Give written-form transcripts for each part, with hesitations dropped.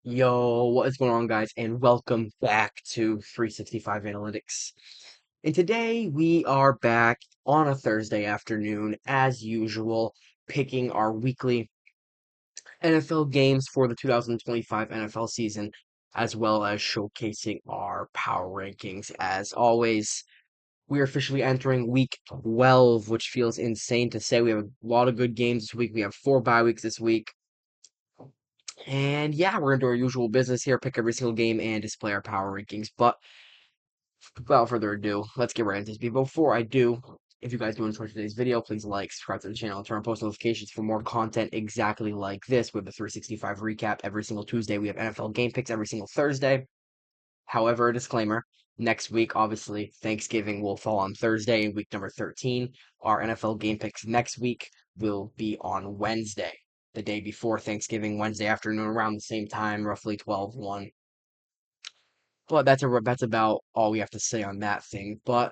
Yo, what is going on, guys? And welcome back to 365 Analytics. And today we are back on a Thursday afternoon, as usual, picking our weekly NFL games for the 2025 NFL season, as well as showcasing our power rankings. As always, we are officially entering week 12, which feels insane to say. We have a lot of good games this week. We have 4 bye weeks this week. And yeah, we're gonna do our usual business here, pick every single game and display our power rankings. But without further ado, let's get right into this. Before I do, if you guys do enjoy today's video, please like, subscribe to the channel, and turn on post notifications for more content exactly like this. We have the 365 recap every single Tuesday. We have NFL game picks every single Thursday. However, a disclaimer, next week, obviously, Thanksgiving will fall on Thursday, week number 13. Our NFL game picks next week will be on Wednesday, the day before Thanksgiving, Wednesday afternoon, around the same time, roughly 12:01. But that's about all we have to say on that thing. But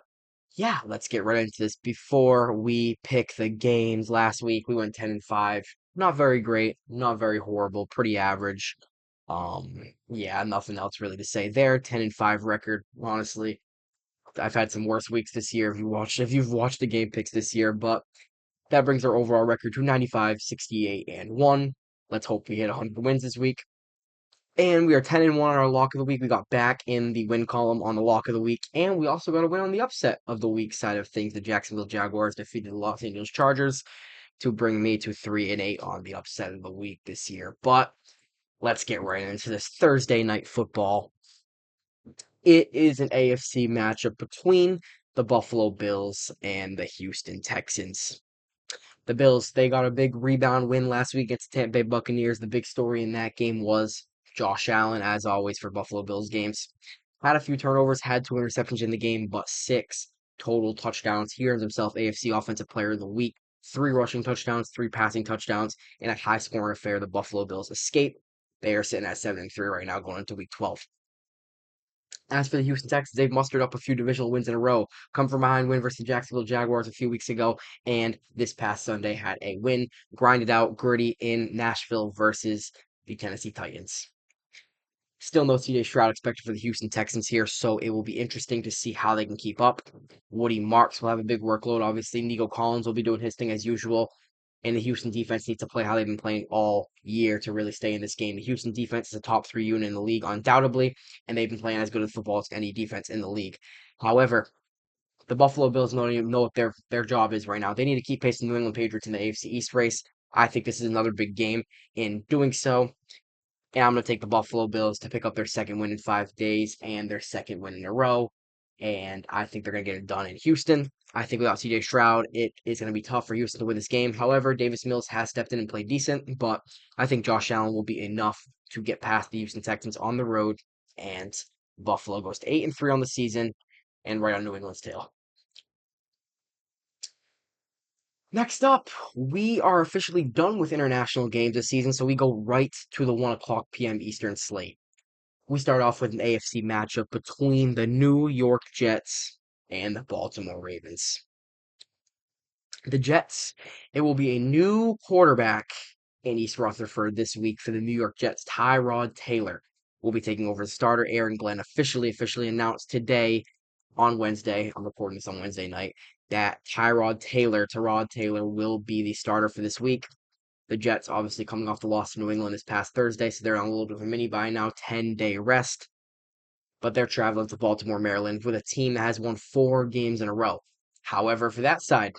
yeah, let's get right into this. Before we pick the games, last week we went 10-5. Not very great, not very horrible, pretty average. Yeah, nothing else really to say there. 10-5 record, honestly. I've had some worse weeks this year if you've watched the game picks this year, but that brings our overall record to 95, 68, and 1. Let's hope we hit 100 wins this week. And we are 10-1 on our lock of the week. We got back in the win column on the lock of the week, and we also got a win on the upset of the week side of things. The Jacksonville Jaguars defeated the Los Angeles Chargers to bring me to 3-8 on the upset of the week this year. But let's get right into this Thursday night football. It is an AFC matchup between the Buffalo Bills and the Houston Texans. The Bills, they got a big rebound win last week against the Tampa Bay Buccaneers. The big story in that game was Josh Allen, as always for Buffalo Bills games. Had a few turnovers, had 2 interceptions in the game, but 6 total touchdowns. He earns himself AFC Offensive Player of the Week. 3 rushing touchdowns, 3 passing touchdowns, in a high scoring affair. The Buffalo Bills escape. They are sitting at 7-3 right now, going into week 12. As for the Houston Texans, they've mustered up a few divisional wins in a row. Come from behind win versus the Jacksonville Jaguars a few weeks ago, and this past Sunday had a win, grinded out gritty in Nashville versus the Tennessee Titans. Still no CJ Stroud expected for the Houston Texans here, so it will be interesting to see how they can keep up. Woody Marks will have a big workload. Obviously, Nico Collins will be doing his thing as usual. And the Houston defense needs to play how they've been playing all year to really stay in this game. The Houston defense is a top 3 unit in the league, undoubtedly, and they've been playing as good as football as any defense in the league. However, the Buffalo Bills don't even know what their job is right now. They need to keep pace with the New England Patriots in the AFC East race. I think this is another big game in doing so. And I'm going to take the Buffalo Bills to pick up their second win in 5 days and their second win in a row. And I think they're going to get it done in Houston. I think without CJ Stroud, it is going to be tough for Houston to win this game. However, Davis Mills has stepped in and played decent, but I think Josh Allen will be enough to get past the Houston Texans on the road. And Buffalo goes to 8-3 on the season and right on New England's tail. Next up, we are officially done with international games this season, so we go right to the 1 o'clock p.m. Eastern slate. We start off with an AFC matchup between the New York Jets and the Baltimore Ravens. The Jets, it will be a new quarterback in East Rutherford this week for the New York Jets. Tyrod Taylor will be taking over the starter. Aaron Glenn officially announced today on Wednesday. I'm recording this on Wednesday night that Tyrod Taylor will be the starter for this week. The Jets obviously coming off the loss to New England this past Thursday, so they're on a little bit of a mini bye now, 10-day rest. But they're traveling to Baltimore, Maryland with a team that has won 4 games in a row. However, for that side,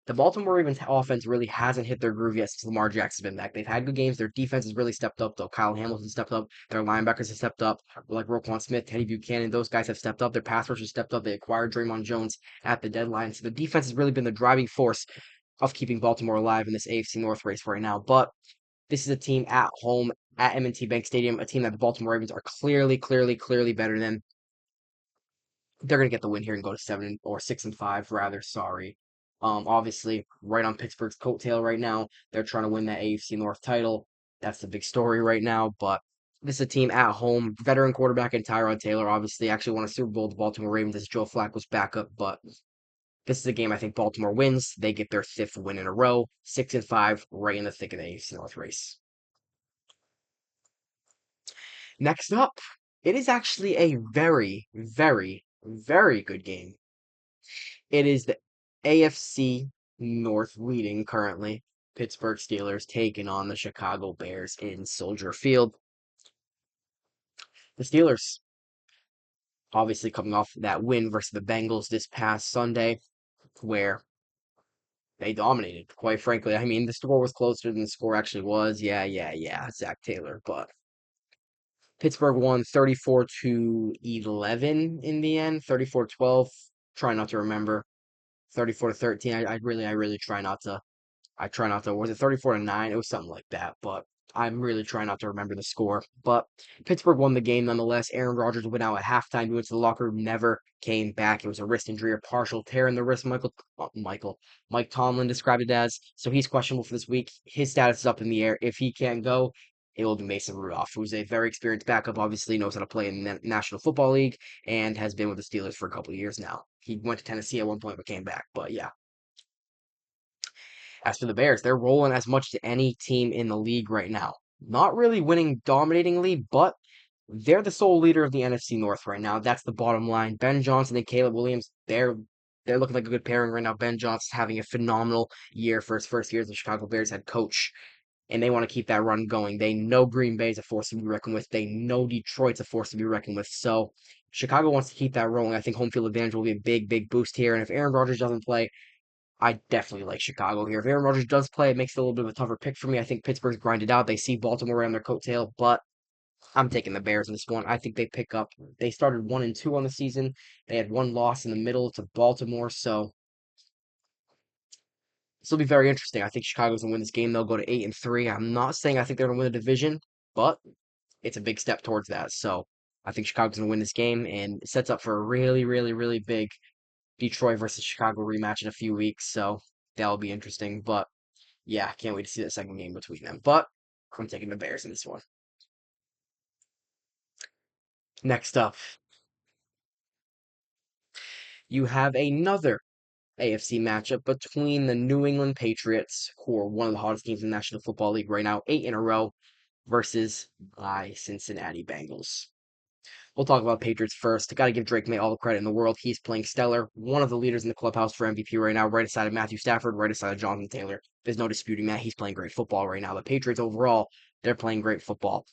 the Baltimore Ravens offense really hasn't hit their groove yet since Lamar Jackson's been back. They've had good games. Their defense has really stepped up, though. Kyle Hamilton stepped up. Their linebackers have stepped up. Like Roquan Smith, Teddy Buchanan, those guys have stepped up. Their pass rushers stepped up. They acquired Draymond Jones at the deadline. So the defense has really been the driving force of keeping Baltimore alive in this AFC North race right now. But this is a team at home at M&T Bank Stadium, a team that the Baltimore Ravens are clearly better than. They're gonna get the win here and go to 7 or 6-5 rather. Sorry. Obviously, right on Pittsburgh's coattail right now. They're trying to win that AFC North title. That's the big story right now. But this is a team at home, veteran quarterback and Tyrod Taylor. Obviously, actually won a Super Bowl with the Baltimore Ravens as Joe Flacco's backup. But this is a game I think Baltimore wins. They get their 5th win in a row, 6-5, right in the thick of the AFC North race. Next up, it is actually a very, very, very good game. It is the AFC North leading currently. Pittsburgh Steelers taking on the Chicago Bears in Soldier Field. The Steelers obviously coming off that win versus the Bengals this past Sunday, where they dominated, quite frankly. I mean, the score was closer than the score actually was. Yeah, Zach Taylor. But Pittsburgh won 34 to 11 in the end, 34-12. Try not to remember. 34 to 13. I really try not to. I try not to. Was it 34 to 9? It was something like that. But I'm really trying not to remember the score. But Pittsburgh won the game nonetheless. Aaron Rodgers went out at halftime, went to the locker room, never came back. It was a wrist injury, a partial tear in the wrist. Mike Tomlin described it as. So he's questionable for this week. His status is up in the air. If he can't go, it will be Mason Rudolph, who's a very experienced backup. Obviously knows how to play in the National Football League and has been with the Steelers for a couple of years now. He went to Tennessee at one point but came back. But yeah, as for the Bears, they're rolling as much as any team in the league right now. Not really winning dominatingly, but they're the sole leader of the NFC North right now. That's the bottom line. Ben Johnson and Caleb Williams, they're looking like a good pairing right now. Ben Johnson's having a phenomenal year for his first year as the Chicago Bears head coach, and they want to keep that run going. They know Green Bay's a force to be reckoned with. They know Detroit's a force to be reckoned with. So Chicago wants to keep that rolling. I think home field advantage will be a big, big boost here. And if Aaron Rodgers doesn't play, I definitely like Chicago here. If Aaron Rodgers does play, it makes it a little bit of a tougher pick for me. I think Pittsburgh's grinded out. They see Baltimore on their coattail, but I'm taking the Bears in this one. I think they pick up. They started 1-2 on the season. They had one loss in the middle to Baltimore, so this will be very interesting. I think Chicago's gonna win this game. They'll go to 8-3. I'm not saying I think they're gonna win the division, but it's a big step towards that. So I think Chicago's gonna win this game, and it sets up for a really, really, really big Detroit versus Chicago rematch in a few weeks. So that'll be interesting. But yeah, can't wait to see that second game between them. But I'm taking the Bears in this one. Next up, you have another AFC matchup between the New England Patriots, who are one of the hottest teams in the National Football League right now, 8 in a row, versus my Cincinnati Bengals. We'll talk about Patriots first. Got to give Drake May all the credit in the world. He's playing stellar. One of the leaders in the clubhouse for MVP right now, right aside of Matthew Stafford, right aside of Jonathan Taylor. There's no disputing that. He's playing great football right now. The Patriots overall, they're playing great football.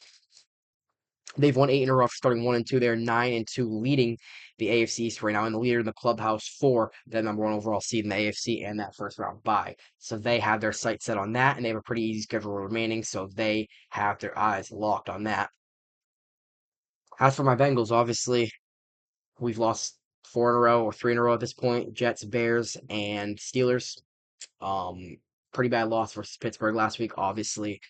They've won 8 in a row, starting 1-2. They're 9-2, leading the AFC East right now, and the leader in the clubhouse for the number one overall seed in the AFC and that first round bye. So they have their sights set on that, and they have a pretty easy schedule remaining. So they have their eyes locked on that. As for my Bengals, obviously we've lost 4 in a row or 3 in a row at this point. Jets, Bears, and Steelers. Pretty bad loss versus Pittsburgh last week. Obviously,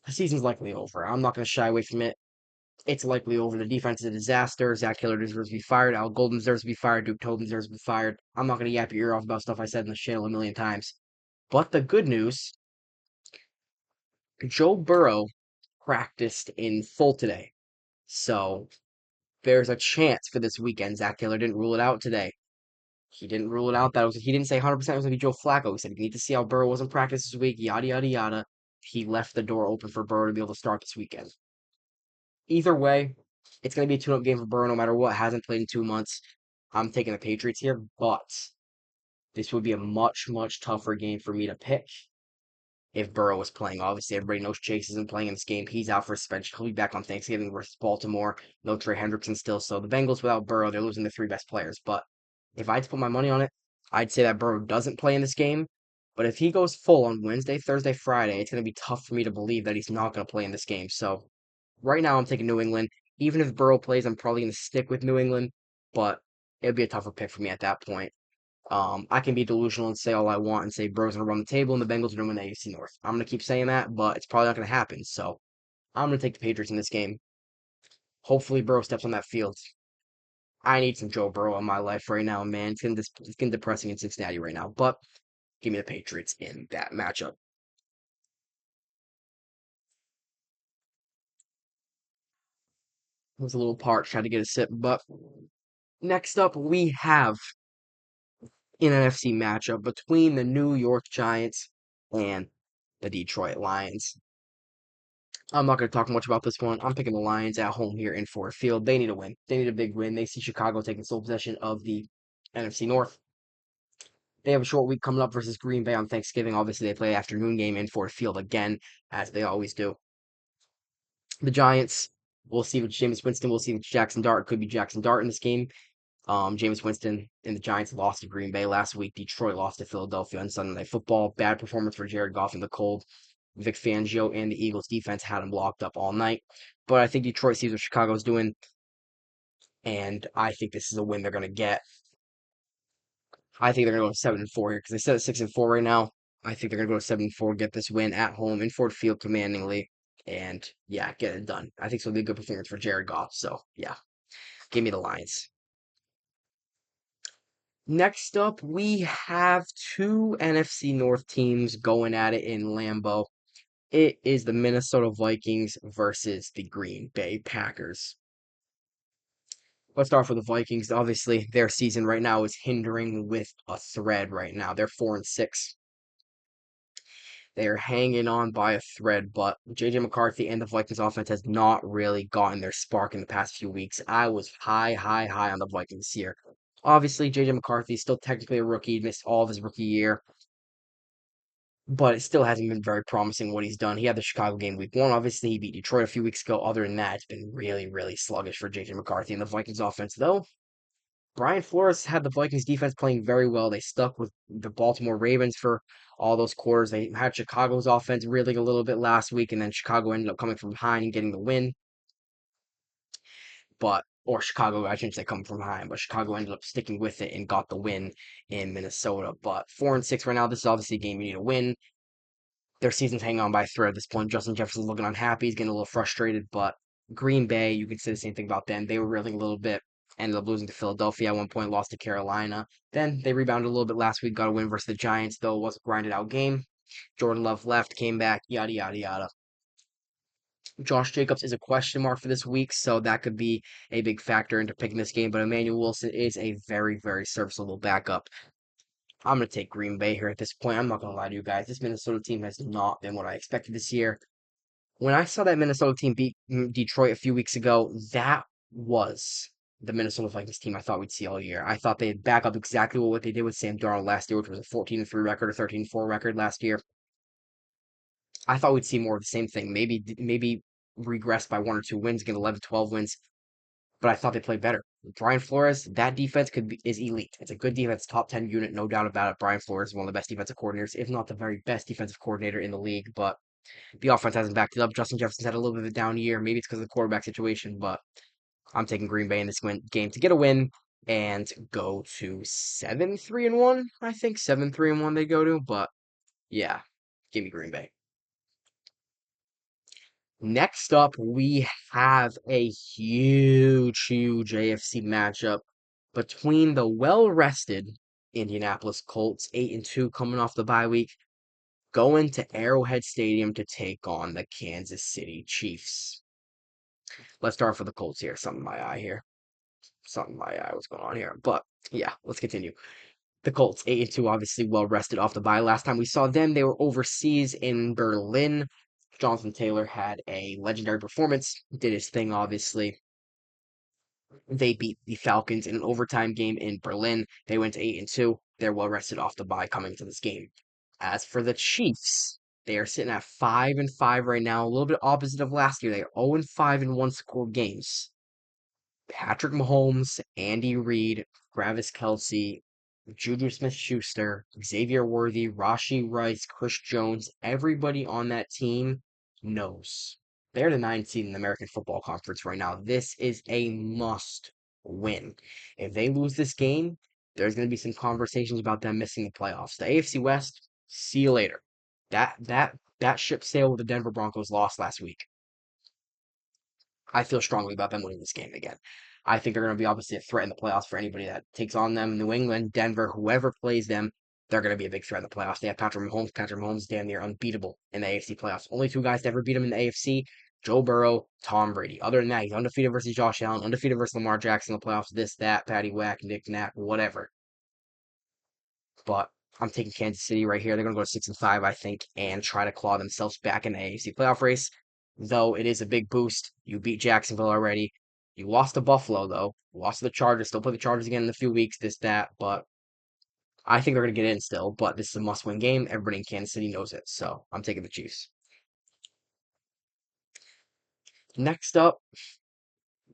the season's likely over. I'm not going to shy away from it. It's likely over. The defense is a disaster. Zach Taylor deserves to be fired. Al Golden deserves to be fired. Duke Tobin deserves to be fired. I'm not going to yap your ear off about stuff I said in the channel a million times. But the good news, Joe Burrow practiced in full today. So there's a chance for this weekend. Zach Taylor didn't rule it out today. He didn't rule it out. He didn't say 100% it was going to be Joe Flacco. He said we need to see how Burrow was in practice this week. Yada yada yada. He left the door open for Burrow to be able to start this weekend. Either way, it's going to be a tune-up game for Burrow no matter what. Hasn't played in 2 months. I'm taking the Patriots here, but this would be a much, much tougher game for me to pick if Burrow was playing. Obviously, everybody knows Chase isn't playing in this game. He's out for suspension. He'll be back on Thanksgiving versus Baltimore. No Trey Hendrickson still. So the Bengals without Burrow, they're losing their three best players. But if I had to put my money on it, I'd say that Burrow doesn't play in this game. But if he goes full on Wednesday, Thursday, Friday, it's going to be tough for me to believe that he's not going to play in this game. So right now, I'm taking New England. Even if Burrow plays, I'm probably going to stick with New England, but it'd be a tougher pick for me at that point. I can be delusional and say all I want and say Burrow's going to run the table and the Bengals are going to win the AFC North. I'm going to keep saying that, but it's probably not going to happen. So I'm going to take the Patriots in this game. Hopefully, Burrow steps on that field. I need some Joe Burrow in my life right now, man. It's getting depressing in Cincinnati right now, but give me the Patriots in that matchup. I was a little parched, tried to get a sip, but next up we have an NFC matchup between the New York Giants and the Detroit Lions. I'm not going to talk much about this one. I'm picking the Lions at home here in Ford Field. They need a win. They need a big win. They see Chicago taking sole possession of the NFC North. They have a short week coming up versus Green Bay on Thanksgiving. Obviously, they play afternoon game in Ford Field again, as they always do. The Giants, we'll see with Jameis Winston. We'll see with Jackson Dart. It could be Jackson Dart in this game. Jameis Winston and the Giants lost to Green Bay last week. Detroit lost to Philadelphia on Sunday Night Football. Bad performance for Jared Goff in the cold. Vic Fangio and the Eagles defense had him locked up all night. But I think Detroit sees what Chicago's doing, and I think this is a win they're going to get. I think they're going to go 7-4 here because they set at 6-4 right now. I think they're going to go 7-4, get this win at home in Ford Field commandingly, and yeah, get it done. I think this will be a good performance for Jared Goff. So yeah, give me the Lions. Next up, we have two NFC North teams going at it in Lambeau. It is the Minnesota Vikings versus the Green Bay Packers. Let's start with the Vikings. Obviously, their season right now is hindering with a thread right now. They're 4-6. They're hanging on by a thread, but JJ McCarthy and the Vikings offense has not really gotten their spark in the past few weeks. I was high on the Vikings here. Obviously, JJ McCarthy is still technically a rookie, missed all of his rookie year, but it still hasn't been very promising what he's done. He had the Chicago game week one. Obviously, he beat Detroit a few weeks ago. Other than that, it's been really sluggish for JJ McCarthy and the Vikings offense, though. Brian Flores had the Vikings defense playing very well. They stuck with the Baltimore Ravens for all those quarters. They had Chicago's offense reeling a little bit last week, and then Chicago ended up coming from behind and getting the win. Or Chicago, I shouldn't say coming from behind, but Chicago ended up sticking with it and got the win in Minnesota. But 4-6 right now. This is obviously a game you need to win. Their season's hanging on by a thread at this point. Justin Jefferson's looking unhappy. He's getting a little frustrated, but Green Bay, you can say the same thing about them. They were reeling a little bit, ended up losing to Philadelphia at one point, lost to Carolina. Then they rebounded a little bit last week, got a win versus the Giants, though it was a grinded out game. Jordan Love left, came back, yada, yada, yada. Josh Jacobs is a question mark for this week, so that could be a big factor into picking this game, but Emmanuel Wilson is a very serviceable backup. I'm going to take Green Bay here at this point. I'm not going to lie to you guys. This Minnesota team has not been what I expected this year. When I saw that Minnesota team beat Detroit a few weeks ago, that was the Minnesota Vikings team I thought we'd see all year. I thought they'd back up exactly what they did with Sam Darnold last year, which was a 14-3 record or 13-4 record last year. I thought we'd see more of the same thing. Maybe regress by 1 or 2 wins, get 11, 12 wins, but I thought they played better. Brian Flores, that defense is elite. It's a good defense, top 10 unit, no doubt about it. Brian Flores is one of the best defensive coordinators, if not the very best defensive coordinator in the league, but the offense hasn't backed it up. Justin Jefferson's had a little bit of a down year. Maybe it's because of the quarterback situation, but I'm taking Green Bay in this game to get a win and go to 7-3-1. I think 7-3-1 they go to, but yeah, give me Green Bay. Next up, we have a huge AFC matchup between the well-rested Indianapolis Colts, 8-2, coming off the bye week, going to Arrowhead Stadium to take on the Kansas City Chiefs. Let's start for the Colts here. Something in my eye here. Something in my eye. What's going on here? But yeah, let's continue. The Colts, 8-2, obviously well rested off the bye. Last time we saw them, they were overseas in Berlin. Jonathan Taylor had a legendary performance, did his thing, obviously. They beat the Falcons in an overtime game in Berlin. They went to 8-2. They're well rested off the bye coming to this game. As for the Chiefs, they are sitting at 5-5 right now, a little bit opposite of last year. They are 0-5 in one-score games. Patrick Mahomes, Andy Reid, Travis Kelce, Juju Smith-Schuster, Xavier Worthy, Rashee Rice, Chris Jones, everybody on that team knows. They're the 9th seed in the American Football Conference right now. This is a must win. If they lose this game, there's going to be some conversations about them missing the playoffs. The AFC West, see you later. That ship sailed with the Denver Broncos lost last week. I feel strongly about them winning this game again. I think they're going to be obviously a threat in the playoffs for anybody that takes on them. New England, Denver, whoever plays them, they're going to be a big threat in the playoffs. They have Patrick Mahomes. Patrick Mahomes is damn near unbeatable in the AFC playoffs. Only two guys to ever beat him in the AFC, Joe Burrow, Tom Brady. Other than that, he's undefeated versus Josh Allen, undefeated versus Lamar Jackson in the playoffs, this, that, patty whack, nick knack, whatever. But I'm taking Kansas City right here. They're going to go to 6-5, I think, and try to claw themselves back in the AFC playoff race. though it is a big boost. You beat Jacksonville already. You lost to Buffalo, though. Lost to the Chargers. Still play the Chargers again in a few weeks, this, that. But I think they're going to get in still. But this is a must win game. Everybody in Kansas City knows it. So I'm taking the Chiefs. Next up,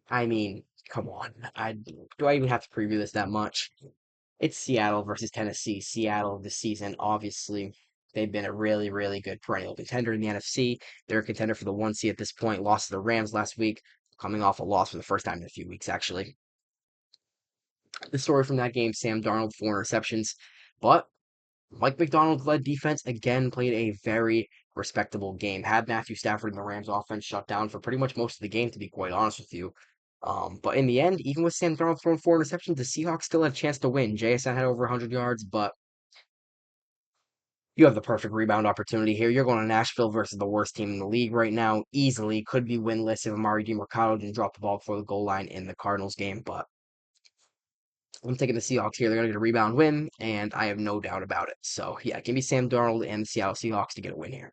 I mean, come on. Do I even have to preview this that much? It's Seattle versus Tennessee. Seattle this season, obviously, they've been a really, really good perennial contender in the NFC. They're a contender for the 1 seed at this point. Lost to the Rams last week, coming off a loss for the first time in a few weeks, actually. The story from that game, Sam Darnold, 4 interceptions. But Mike McDonald's led defense again played a very respectable game. Had Matthew Stafford and the Rams offense shut down for pretty much most of the game, to be quite honest with you. But in the end, even with Sam Darnold throwing 4 interceptions, the Seahawks still had a chance to win. JSN had over 100 yards, but you have the perfect rebound opportunity here. You're going to Nashville versus the worst team in the league right now. Easily could be winless if Amari DiMercado didn't drop the ball before the goal line in the Cardinals game. But I'm taking the Seahawks here. They're going to get a rebound win, and I have no doubt about it. So, yeah, give me Sam Darnold and the Seattle Seahawks to get a win here.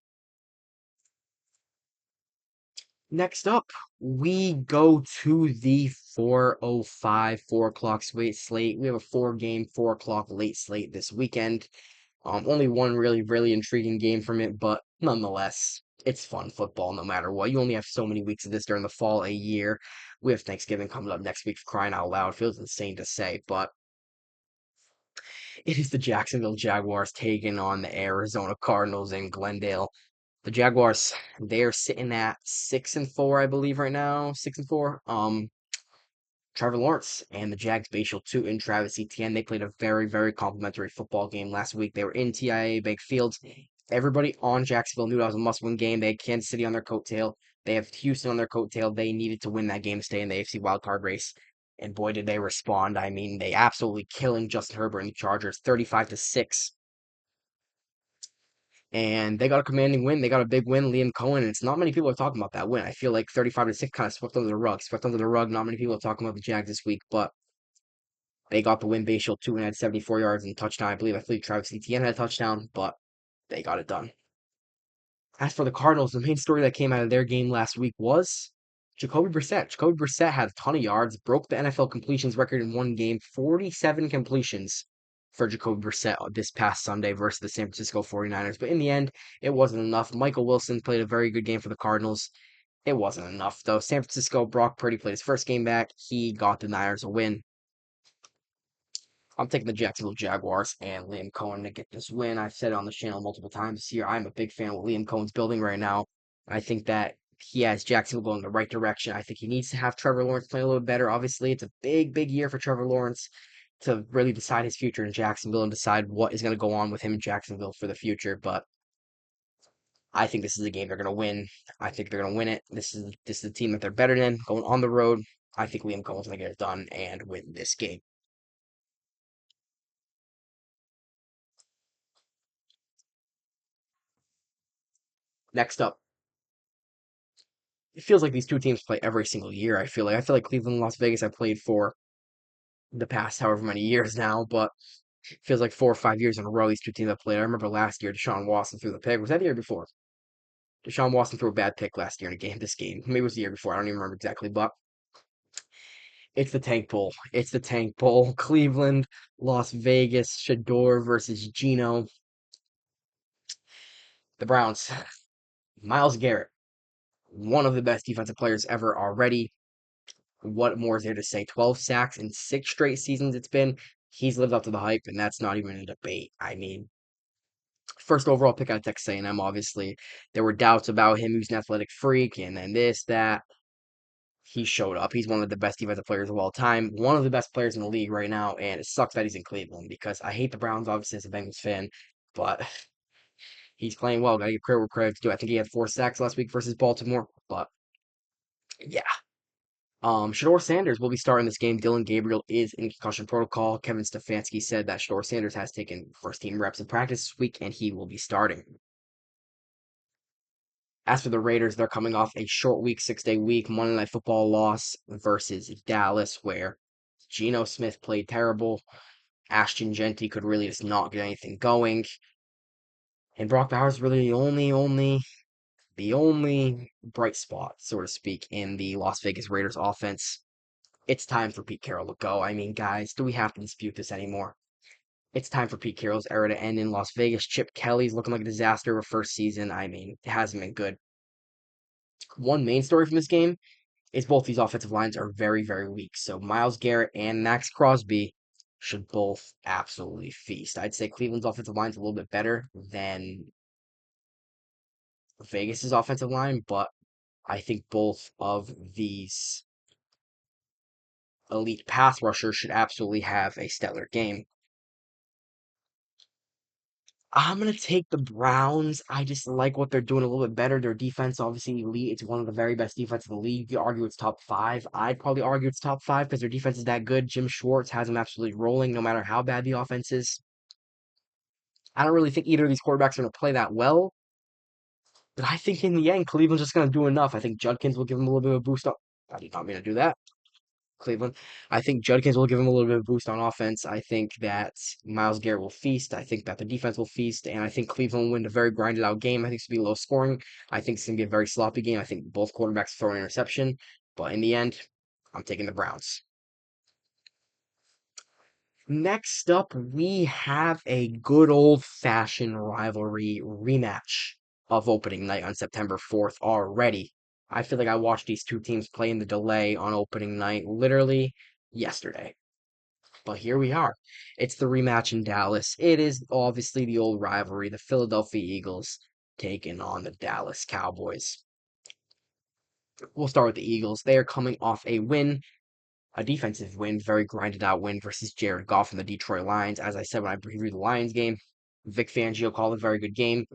Next up, we go to the 4:05, 4 o'clock slate. We have a 4 game, 4 o'clock late slate this weekend. Only one really, really intriguing game from it, but nonetheless, it's fun football no matter what. You only have so many weeks of this during the fall a year. We have Thanksgiving coming up next week for crying out loud. Feels insane to say, but it is the Jacksonville Jaguars taking on the Arizona Cardinals in Glendale. The Jaguars, they are sitting at 6-4, I believe, right now. 6-4. Trevor Lawrence and the Jags Bashal 2 in Travis Etienne. They played a very, very complimentary football game last week. They were in TIAA Bank Field. Everybody on Jacksonville knew that was a must-win game. They had Kansas City on their coattail. They have Houston on their coattail. They needed to win that game to stay in the AFC wildcard race. And boy, did they respond. I mean, they absolutely killing Justin Herbert and the Chargers 35-6. And they got a commanding win. They got a big win, Liam Cohen. And it's not many people are talking about that win. I feel like 35-6 kind of swept under the rug. Swept under the rug. Not many people are talking about the Jags this week, but they got the win. Bashal 2 and had 74 yards and a touchdown. I believe Travis Etienne had a touchdown, but they got it done. As for the Cardinals, the main story that came out of their game last week was Jacoby Brissett. Jacoby Brissett had a ton of yards, broke the NFL completions record in one game, 47 completions for Jacoby Brissett this past Sunday versus the San Francisco 49ers. But in the end, it wasn't enough. Michael Wilson played a very good game for the Cardinals. It wasn't enough, though. San Francisco, Brock Purdy played his first game back. He got the Niners a win. I'm taking the Jacksonville Jaguars and Liam Cohen to get this win. I've said it on the channel multiple times this year. I'm a big fan of what Liam Cohen's building right now. I think that he has Jacksonville going the right direction. I think he needs to have Trevor Lawrence play a little bit better. Obviously, it's a big, big year for Trevor Lawrence to really decide his future in Jacksonville and decide what is going to go on with him in Jacksonville for the future. But I think this is a game they're going to win. I think they're going to win it. This is a team that they're better than going on the road. I think Liam Cohen's going to get it done and win this game. Next up, it feels like these two teams play every single year. I feel like Cleveland and Las Vegas have played for the past however many years now, but it feels like 4 or 5 years in a row these two teams have played. I remember last year Deshaun Watson threw the pick. Was that the year before? Deshaun Watson threw a bad pick last year in a game. This game, maybe it was the year before. I don't even remember exactly, but it's the Tank Bowl. It's the Tank Bowl. Cleveland, Las Vegas, Shador versus Geno. The Browns. Myles Garrett, one of the best defensive players ever already. What more is there to say? 12 sacks in 6 straight seasons it's been. He's lived up to the hype, and that's not even a debate. I mean, first overall pick out of Texas A&M, obviously. There were doubts about him. He was an athletic freak, and then this, that. He showed up. He's one of the best defensive players of all time. One of the best players in the league right now, and it sucks that he's in Cleveland because I hate the Browns, obviously, as a Bengals fan, but he's playing well. Gotta give credit where credit's due. I think he had 4 sacks last week versus Baltimore, but yeah. Shador Sanders will be starting this game. Dylan Gabriel is in concussion protocol. Kevin Stefanski said that Shador Sanders has taken first team reps in practice this week and he will be starting. As for the Raiders, they're coming off a short week, 6-day week, Monday Night Football loss versus Dallas, where Geno Smith played terrible. Ashton Jeanty could really just not get anything going. And Brock Bowers really the only The only bright spot, so to speak, in the Las Vegas Raiders offense, it's time for Pete Carroll to go. I mean, guys, do we have to dispute this anymore? It's time for Pete Carroll's era to end in Las Vegas. Chip Kelly's looking like a disaster of a first season. I mean, it hasn't been good. One main story from this game is both these offensive lines are very, very weak. So Myles Garrett and Max Crosby should both absolutely feast. I'd say Cleveland's offensive line is a little bit better than Vegas's offensive line, but I think both of these elite pass rushers should absolutely have a stellar game. I'm gonna take the Browns. I just like what they're doing a little bit better. Their defense, obviously elite. It's one of the very best defenses in the league. You argue it's top five. I'd probably argue it's top five because their defense is that good. Jim Schwartz has them absolutely rolling, no matter how bad the offense is. I don't really think either of these quarterbacks are gonna play that well, but I think in the end, Cleveland's just gonna do enough. I think Judkins will give them a little bit of a boost up. I did not mean to do that. Cleveland. I think Judkins will give him a little bit of a boost on offense. I think that Myles Garrett will feast. I think that the defense will feast. And I think Cleveland will win a very grinded out game. I think it's going to be low scoring. I think it's going to be a very sloppy game. I think both quarterbacks throw an interception. But in the end, I'm taking the Browns. Next up, we have a good old fashioned rivalry rematch of opening night on September 4th already. I feel like I watched these two teams play in the delay on opening night literally yesterday. But here we are. It's the rematch in Dallas. It is obviously the old rivalry, the Philadelphia Eagles taking on the Dallas Cowboys. We'll start with the Eagles. They are coming off a win, a defensive win, very grinded out win versus Jared Goff and the Detroit Lions. As I said when I previewed the Lions game, Vic Fangio called a very good game.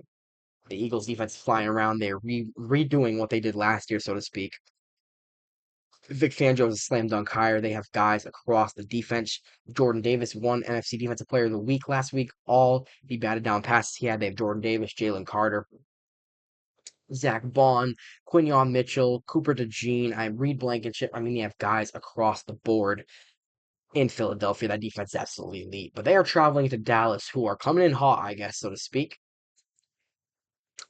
The Eagles defense is flying around. They're redoing what they did last year, so to speak. Vic Fangio is a slam dunk hire. They have guys across the defense. Jordan Davis won NFC Defensive Player of the Week last week. All the batted down passes he had. They have Jordan Davis, Jalen Carter, Zach Vaughn, Quinion Mitchell, Cooper DeJean, Reed Blankenship. I mean, they have guys across the board in Philadelphia. That defense is absolutely elite. But they are traveling to Dallas, who are coming in hot, I guess, so to speak.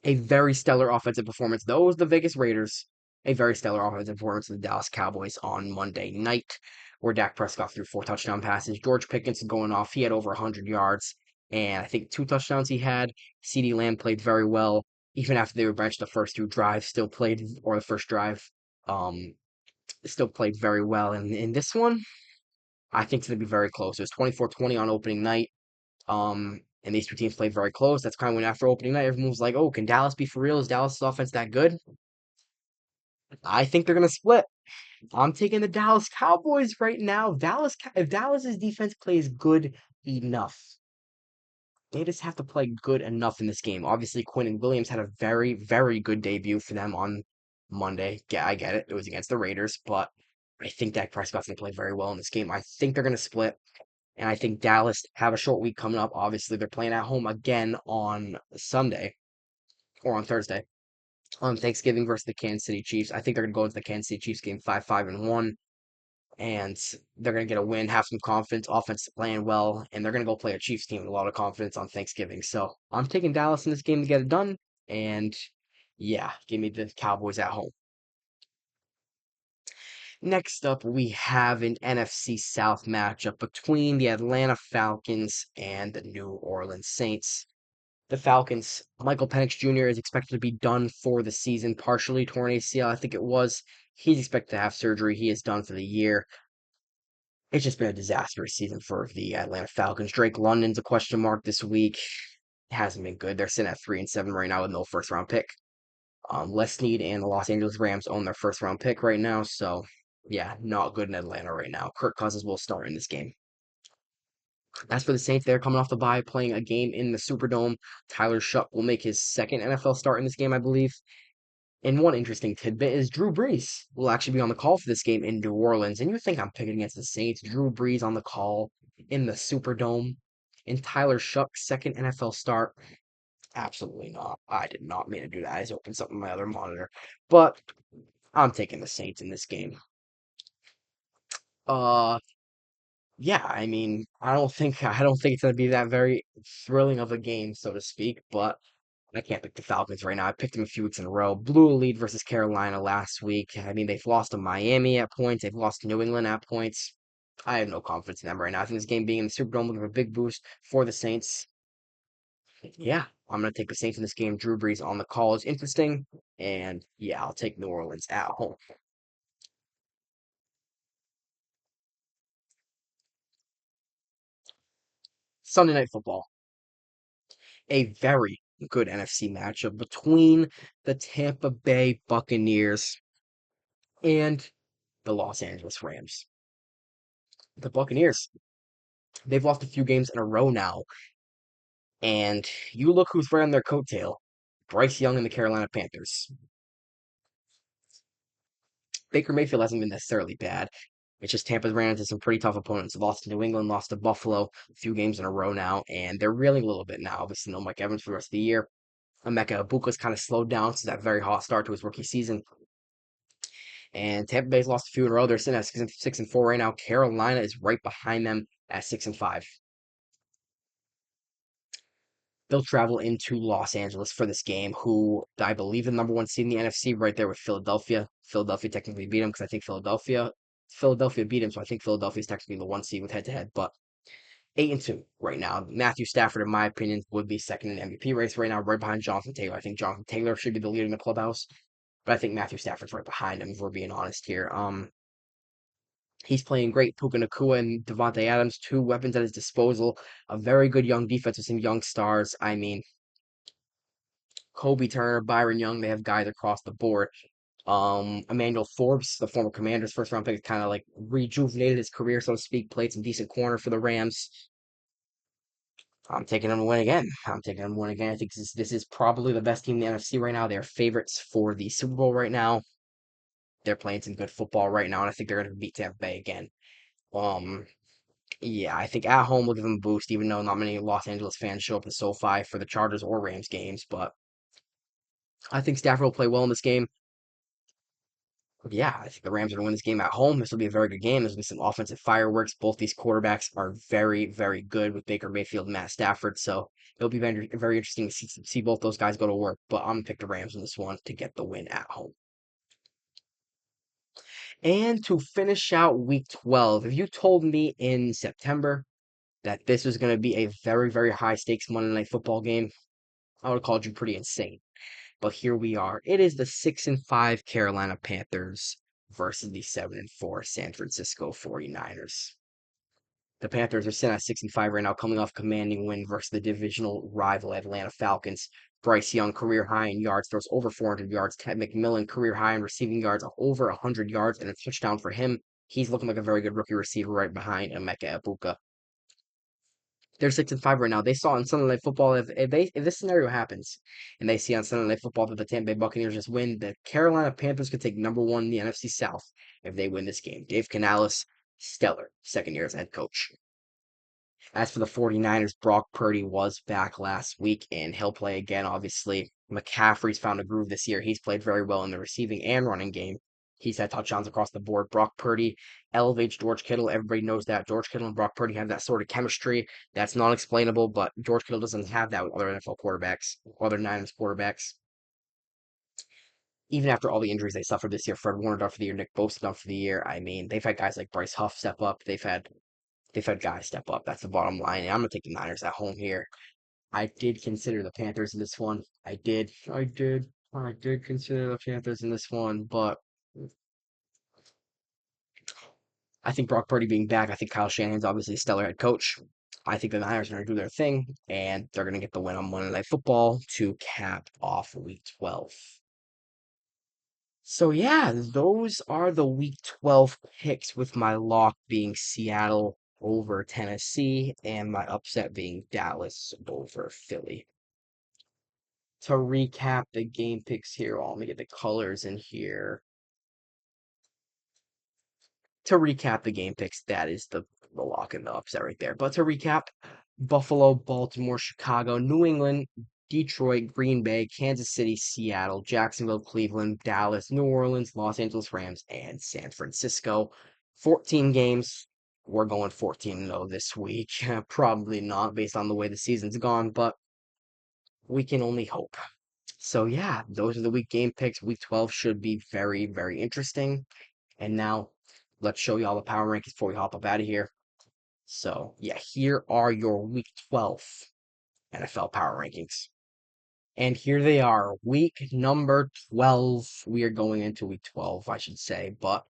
A very stellar offensive performance. Those the Vegas Raiders. A very stellar offensive performance of the Dallas Cowboys on Monday night, where Dak Prescott threw 4 touchdown passes. George Pickens going off. He had over 100 yards, and I think 2 touchdowns he had. CeeDee Lamb played very well, even after they were benched the first 2 drives. Still played, or the first drive, um, still played very well. And in this one, I think it's going to be very close. It was 24-20 on opening night. And these two teams played very close. That's kind of when after opening night, everyone was like, "Oh, can Dallas be for real? Is Dallas' offense that good?" I think they're gonna split. I'm taking the Dallas Cowboys right now. If Dallas's defense plays good enough, they just have to play good enough in this game. Obviously, Quinn Williams had a very, very good debut for them on Monday. Yeah, I get it. It was against the Raiders, but I think Dak Prescott's gonna play very well in this game. I think they're gonna split. And I think Dallas have a short week coming up. Obviously, they're playing at home again on Sunday or on Thursday on Thanksgiving versus the Kansas City Chiefs. I think they're going to go into the Kansas City Chiefs game 5-5-1, and they're going to get a win, have some confidence, offense playing well, and they're going to go play a Chiefs team with a lot of confidence on Thanksgiving. So I'm taking Dallas in this game to get it done, and yeah, give me the Cowboys at home. Next up, we have an NFC South matchup between the Atlanta Falcons and the New Orleans Saints. The Falcons, Michael Penix Jr. is expected to be done for the season, partially torn ACL, I think it was. He's expected to have surgery. He is done for the year. It's just been a disastrous season for the Atlanta Falcons. Drake London's a question mark this week. Hasn't been good. They're sitting at 3-7 right now with no first round pick. Les Snead and the Los Angeles Rams own their first round pick right now, so yeah, not good in Atlanta right now. Kirk Cousins will start in this game. As for the Saints, they're coming off the bye, playing a game in the Superdome. Tyler Shuck will make his second NFL start in this game, I believe. And one interesting tidbit is Drew Brees will actually be on the call for this game in New Orleans. And you think I'm picking against the Saints? Drew Brees on the call in the Superdome. And Tyler Shuck's second NFL start? Absolutely not. I did not mean to do that. I just opened something on my other monitor. But I'm taking the Saints in this game. Uh, yeah, I mean, I don't think it's gonna be that very thrilling of a game, so to speak. But I can't pick the Falcons right now. I picked them a few weeks in a row. Blew a lead versus Carolina last week. I mean, they've lost to Miami at points. They've lost to New England at points. I have no confidence in them right now. I think this game being in the Superdome will give a big boost for the Saints. Yeah, I'm going to take the Saints in this game. Drew Brees on the call is interesting. And yeah, I'll take New Orleans at home. Sunday Night Football. A very good NFC matchup between the Tampa Bay Buccaneers and the Los Angeles Rams. The Buccaneers, they've lost a few games in a row now, and you look who's right on their coattail. Bryce Young and the Carolina Panthers. Baker Mayfield hasn't been necessarily bad. It's just Tampa's ran into some pretty tough opponents. Lost to New England, lost to Buffalo a few games in a row now, and they're reeling a little bit now. Obviously, no Mike Evans for the rest of the year. Emeka Ibuka's kind of slowed down since that very hot start to his rookie season. And Tampa Bay's lost a few in a row. They're sitting at 6 and 4 right now. Carolina is right behind them at 6 and 5. They'll travel into Los Angeles for this game, who I believe the number one seed in the NFC, right there with Philadelphia. Philadelphia technically beat them because I think Philadelphia beat them, so I think Philadelphia is technically the one seed with head to head. But 8-2 right now. Matthew Stafford, in my opinion, would be second in the MVP race right now, right behind Jonathan Taylor. I think Jonathan Taylor should be the leader in the clubhouse, but I think Matthew Stafford's right behind him. If we're being honest here, he's playing great. Puka Nacua and Devontae Adams, two weapons at his disposal. A very good young defense with some young stars. I mean, Kobe Turner, Byron Young, they have guys across the board. Emmanuel Forbes, the former Commanders' first round pick, kind of like rejuvenated his career, so to speak. Played some decent corner for the Rams. I'm taking them to win again. I'm taking them to win again. I think this is probably the best team in the NFC right now. They're favorites for the Super Bowl right now. They're playing some good football right now, and I think they're going to beat Tampa Bay again. Um, Yeah, I think at home will give them a boost, even though not many Los Angeles fans show up to SoFi for the Chargers or Rams games. But I think Stafford will play well in this game. Yeah, I think the Rams are going to win this game at home. This will be a very good game. There's going to be some offensive fireworks. Both these quarterbacks are very, very good with Baker Mayfield and Matt Stafford. So it'll be very, very interesting to see both those guys go to work. But I'm going to pick the Rams in this one to get the win at home. And to finish out week 12, if you told me in September that this was going to be a very, very high stakes Monday Night Football game, I would have called you pretty insane. But here we are. It is the 6-5 Carolina Panthers versus the 7-4 San Francisco 49ers. The Panthers are sitting at 6-5 right now, coming off commanding win versus the divisional rival Atlanta Falcons. Bryce Young, career high in yards, throws over 400 yards. Ted McMillan, career high in receiving yards, over 100 yards, and a touchdown for him. He's looking like a very good rookie receiver right behind Emeka Ibuka. They're 6-5 right now. They saw on Sunday Night Football if this scenario happens and they see on Sunday Night Football that the Tampa Bay Buccaneers just win, the Carolina Panthers could take number one in the NFC South if they win this game. Dave Canales, stellar second year as head coach. As for the 49ers, Brock Purdy was back last week and he'll play again, obviously. McCaffrey's found a groove this year. He's played very well in the receiving and running game. He's had touchdowns across the board. Brock Purdy elevates George Kittle. Everybody knows that. George Kittle and Brock Purdy have that sort of chemistry that's not explainable, but George Kittle doesn't have that with other NFL quarterbacks, other Niners quarterbacks. Even after all the injuries they suffered this year, Fred Warner done for the year, Nick Bosa done for the year. I mean, they've had guys like Bryce Huff step up. They've had guys step up. That's the bottom line. And I'm gonna take the Niners at home here. I did consider the Panthers in this one. I did consider the Panthers in this one, but I think Brock Purdy being back, I think Kyle Shanahan's obviously a stellar head coach. I think the Niners are going to do their thing, and they're going to get the win on Monday Night Football to cap off Week 12. So yeah, those are the Week 12 picks, with my lock being Seattle over Tennessee and my upset being Dallas over Philly. To recap the game picks here, let me get the colors in here. To recap the game picks, that is the lock and the upset right there. But to recap, Buffalo, Baltimore, Chicago, New England, Detroit, Green Bay, Kansas City, Seattle, Jacksonville, Cleveland, Dallas, New Orleans, Los Angeles Rams, and San Francisco. 14 games. We're going 14-0 this week. Probably not based on the way the season's gone, but we can only hope. So yeah, those are the week game picks. Week 12 should be very, very interesting. And now let's show you all the power rankings before we hop up out of here. So yeah, here are your week 12 NFL power rankings. And here they are, week number 12. We are going into week 12, I should say. But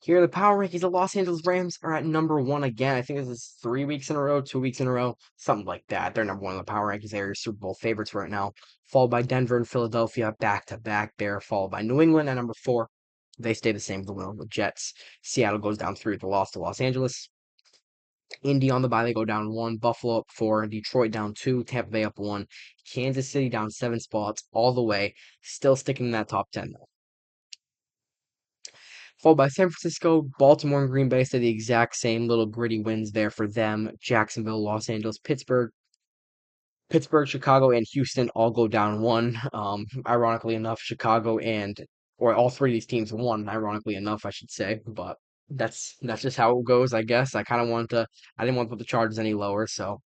here are the power rankings. The Los Angeles Rams are at number one again. I think this is 3 weeks in a row, 2 weeks in a row, something like that. They're number one in the power rankings. They're Super Bowl favorites right now, followed by Denver and Philadelphia back to back there, followed by New England at number four. They stay the same with the win on the Jets. Seattle goes down three with the loss to Los Angeles. Indy on the bye, they go down one. Buffalo up four. Detroit down two. Tampa Bay up one. Kansas City down 7 spots all the way. Still sticking in that top 10, though. Followed by San Francisco, Baltimore, and Green Bay stay the exact same little gritty wins there for them. Jacksonville, Los Angeles, Pittsburgh, Chicago, and Houston all go down one. Ironically enough, or all three of these teams won, ironically enough, I should say. But that's just how it goes, I guess. I didn't want to put the Chargers any lower, so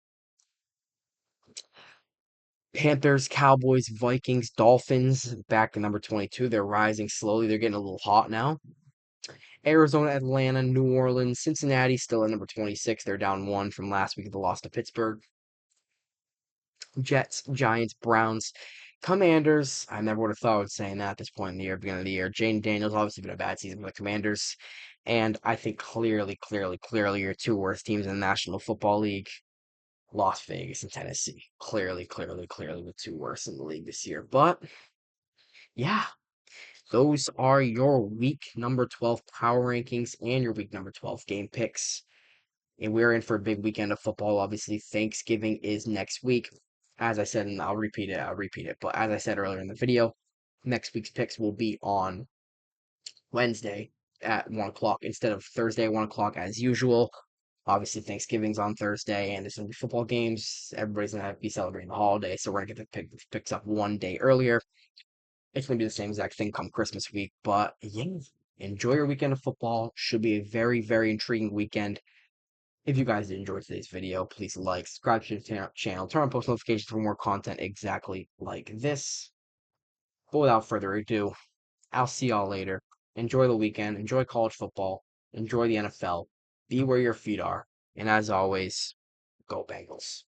Panthers, Cowboys, Vikings, Dolphins back to number 22. They're rising slowly. They're getting a little hot now. Arizona, Atlanta, New Orleans, Cincinnati still at number 26. They're down one from last week of the loss to Pittsburgh. Jets, Giants, Browns, Commanders. I never would have thought I would saying that at this point in the year, beginning of the year. Jane Daniels obviously been a bad season for the Commanders. And I think clearly your two worst teams in the National Football League, Las Vegas and Tennessee. Clearly the two worst in the league this year. But yeah, those are your week number 12 power rankings and your week number 12 game picks. And we're in for a big weekend of football. Obviously, Thanksgiving is next week. As I said, and I'll repeat it. But as I said earlier in the video, next week's picks will be on Wednesday at 1 o'clock instead of Thursday at 1 o'clock as usual. Obviously, Thanksgiving's on Thursday, and there's going to be football games. Everybody's going to be celebrating the holiday, so we're going to get the picks up one day earlier. It's going to be the same exact thing come Christmas week. But yeah, enjoy your weekend of football. Should be a very, very intriguing weekend. If you guys did enjoy today's video, please like, subscribe to the channel, turn on post notifications for more content exactly like this. But without further ado, I'll see y'all later. Enjoy the weekend, enjoy college football, enjoy the NFL, be where your feet are, and as always, go Bengals.